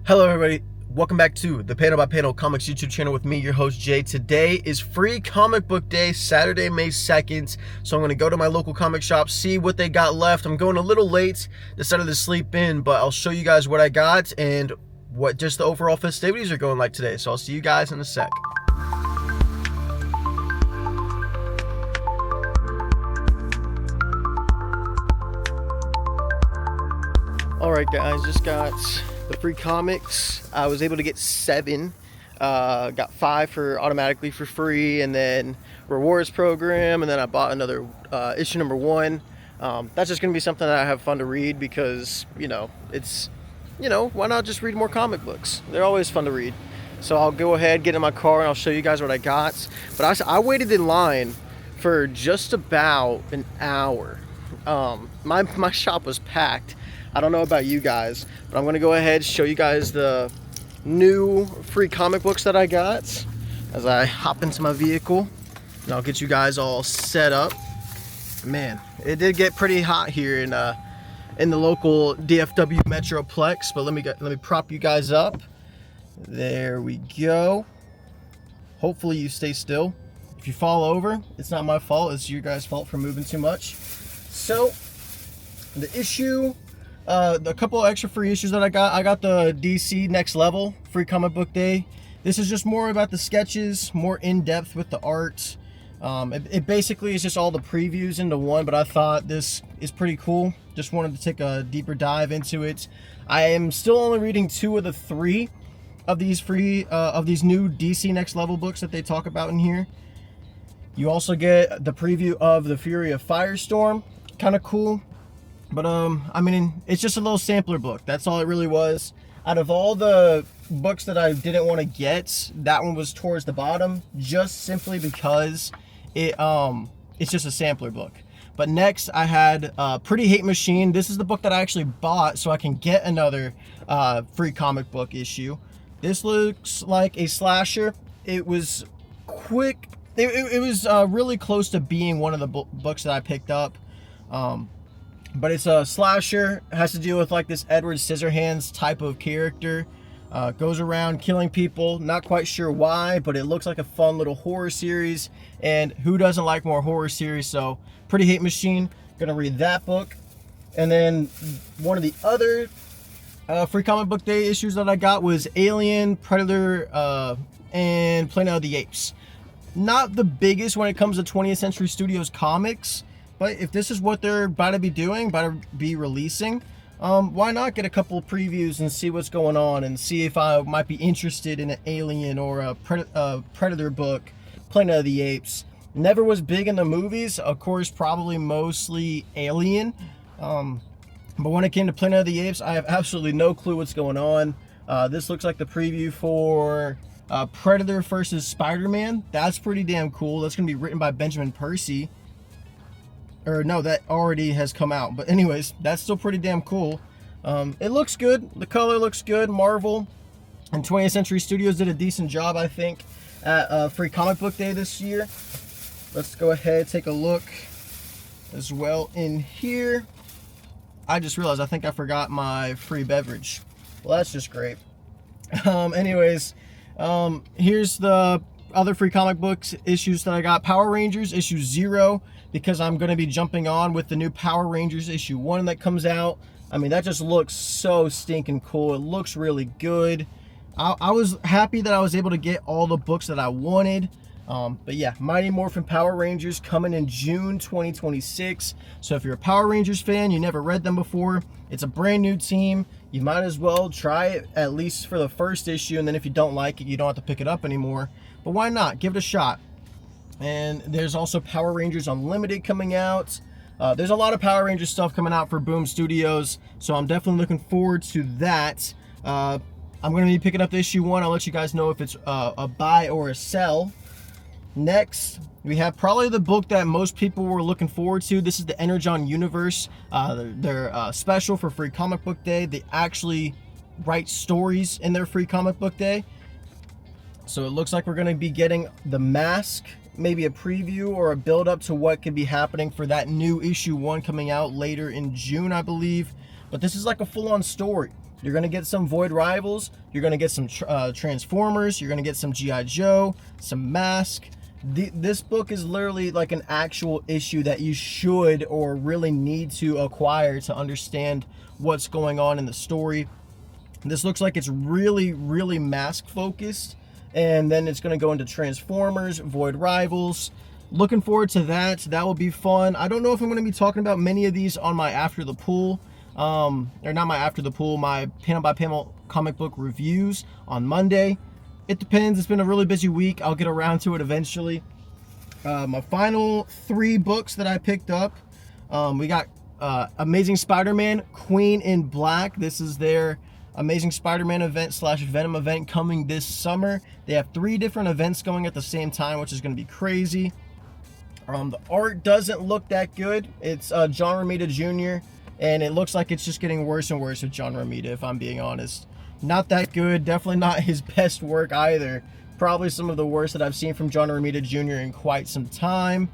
Hello everybody, welcome back to the Panel by Panel Comics YouTube channel with me, your host Jay. Today is Free Comic Book Day, Saturday, May 2nd. So I'm going to go to my local comic shop, see what they got left. I'm going a little late, decided to sleep in, but I'll show you guys what I got and what just the overall festivities are going like today. So I'll see you guys in a sec. Alright guys, just got the free comics. I was able to get 7. Got 5 for automatically for free, and then rewards program, and then I bought another issue number 1. That's just gonna be something that I have fun to read because, why not just read more comic books? They're always fun to read. So I'll go ahead, get in my car, and I'll show you guys what I got. But I waited in line for just about an hour. My shop was packed. I don't know about you guys, but I'm going to go ahead and show you guys the new free comic books that I got as I hop into my vehicle, and I'll get you guys all set up. Man, it did get pretty hot here in the local DFW Metroplex, but let me prop you guys up. There we go. Hopefully you stay still. If you fall over, it's not my fault, it's your guys' fault for moving too much. So the issue, a couple of extra free issues that I got the DC Next Level Free Comic Book Day. This is just more about the sketches, more in-depth with the art. It basically is just all the previews into one, but I thought this is pretty cool. Just wanted to take a deeper dive into it. I am still only reading 2 of the 3 of these these new DC Next Level books that they talk about in here. You also get the preview of The Fury of Firestorm, kind of cool. But I mean, it's just a little sampler book. That's all it really was. Out of all the books that I didn't want to get, that one was towards the bottom, just simply because it's just a sampler book. But next I had Pretty Hate Machine. This is the book that I actually bought so I can get another free comic book issue. This looks like a slasher. It was quick. It was really close to being one of the books that I picked up. But it's a slasher. It has to deal with like this Edward Scissorhands type of character. Goes around killing people. Not quite sure why, but it looks like a fun little horror series. And who doesn't like more horror series? So Pretty Hate Machine. Gonna read that book. And then one of the other free comic book day issues that I got was Alien, Predator, and Planet of the Apes. Not the biggest when it comes to 20th Century Studios comics. But if this is what they're about to be doing, about to be releasing, why not get a couple of previews and see what's going on and see if I might be interested in an Alien or a Predator book, Planet of the Apes. Never was big in the movies, of course, probably mostly Alien. But when it came to Planet of the Apes, I have absolutely no clue what's going on. This looks like the preview for Predator versus Spider-Man. That's pretty damn cool. That's going to be written by Benjamin Percy. Or no, that already has come out. But anyways, that's still pretty damn cool. It looks good. The color looks good. Marvel and 20th Century Studios did a decent job, I think, at Free Comic Book Day this year. Let's go ahead, take a look as well in here. I just realized I think I forgot my free beverage. Well, that's just great. Anyways, here's the other free comic books issues that I got. Power Rangers issue 0, because I'm going to be jumping on with the new Power Rangers issue 1 that comes out. I mean, that just looks so stinking cool. It looks really good. I was happy that I was able to get all the books that I wanted. But yeah, Mighty Morphin Power Rangers coming in June 2026. So if you're a Power Rangers fan, you never read them before, it's a brand new team. You might as well try it at least for the first issue, and then if you don't like it, you don't have to pick it up anymore. But why not? Give it a shot. And there's also Power Rangers Unlimited coming out. There's a lot of Power Rangers stuff coming out for Boom Studios, so I'm definitely looking forward to that. I'm going to be picking up the issue 1. I'll let you guys know if it's a buy or a sell. Next, we have probably the book that most people were looking forward to. This is the Energon Universe. They're special for Free Comic Book Day. They actually write stories in their Free Comic Book Day. So it looks like we're going to be getting The Mask, maybe a preview or a build up to what could be happening for that new issue 1 coming out later in June, I believe. But this is like a full-on story. You're going to get some Void Rivals. You're going to get some Transformers. You're going to get some G.I. Joe, some Mask. This book is literally like an actual issue that you should or really need to acquire to understand what's going on in the story. This looks like it's really, really Mask focused. And then it's going to go into Transformers, Void Rivals. Looking forward to that. That will be fun. I don't know if I'm going to be talking about many of these on my After the Pool. Or not my After the Pool, my panel by panel comic book reviews on Monday. It depends. It's been a really busy week. I'll get around to it eventually. My final 3 books that I picked up. We got Amazing Spider-Man, Queen in Black. This is their Amazing Spider-Man event / Venom event coming this summer. They have 3 different events going at the same time, which is going to be crazy. The art doesn't look that good. It's John Romita Jr. and it looks like it's just getting worse and worse with John Romita, if I'm being honest. Not that good. Definitely not his best work either. Probably some of the worst that I've seen from John Romita Jr. in quite some time.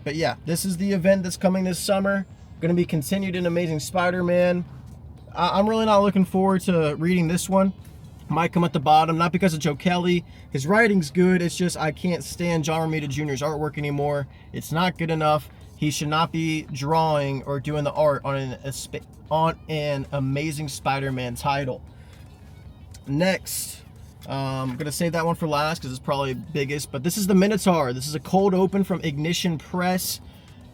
But yeah, this is the event that's coming this summer. Going to be continued in Amazing Spider-Man. I'm really not looking forward to reading this one. Might come at the bottom, not because of Joe Kelly. His writing's good. It's just I can't stand John Romita Jr.'s artwork anymore. It's not good enough. He should not be drawing or doing the art on an Amazing Spider-Man title. Next, I'm going to save that one for last because it's probably biggest. But this is the Minotaur. This is a cold open from Ignition Press.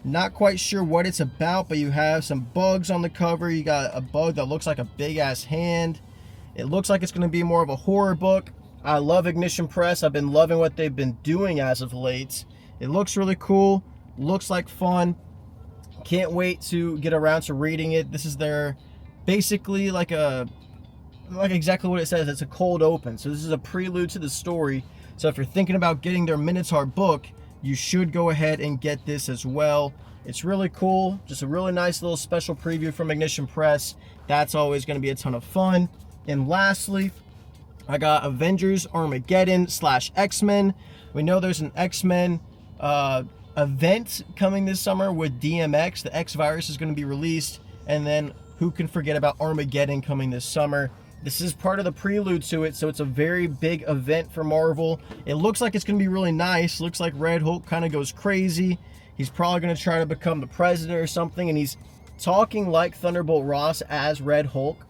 Not quite sure what it's about, but you have some bugs on the cover. You got a bug that looks like a big-ass hand. It looks like it's going to be more of a horror book. I love Ignition Press. I've been loving what they've been doing as of late. It looks really cool. Looks like fun. Can't wait to get around to reading it. This is their basically like exactly what it says. It's a cold open. So this is a prelude to the story. So if you're thinking about getting their Minotaur book, you should go ahead and get this as well. It's really cool. Just a really nice little special preview from Ignition Press. That's always going to be a ton of fun. And lastly, I got Avengers Armageddon / X-Men. We know there's an X-Men event coming this summer with DMX. The X virus is going to be released. And then who can forget about Armageddon coming this summer? This is part of the prelude to it, so it's a very big event for Marvel. It looks like it's going to be really nice. Looks like Red Hulk kind of goes crazy. He's probably going to try to become the president or something, and he's talking like Thunderbolt Ross as Red Hulk,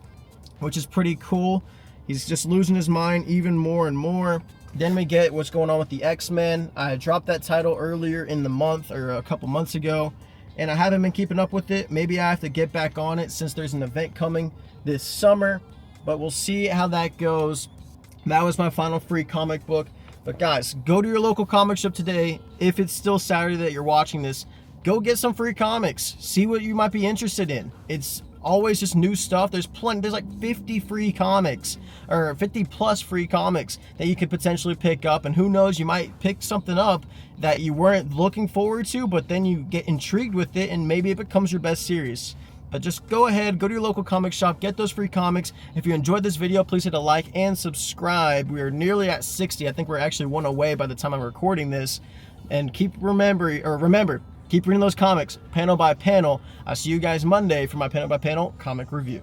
which is pretty cool. He's just losing his mind even more and more. Then we get what's going on with the X-Men. I dropped that title earlier in the month, or a couple months ago, and I haven't been keeping up with it. Maybe I have to get back on it since there's an event coming this summer, but we'll see how that goes. That was my final free comic book. But guys, go to your local comic shop today. If it's still Saturday that you're watching this, go get some free comics. See what you might be interested in. It's always just new stuff. There's plenty. There's like 50 free comics, or 50 plus free comics that you could potentially pick up. And who knows, you might pick something up that you weren't looking forward to, but then you get intrigued with it and maybe it becomes your best series. But just go ahead, go to your local comic shop, get those free comics. If you enjoyed this video, please hit a like and subscribe. We are nearly at 60. I think we're actually one away by the time I'm recording this. And remember, keep reading those comics, panel by panel. I'll see you guys Monday for my panel by panel comic review.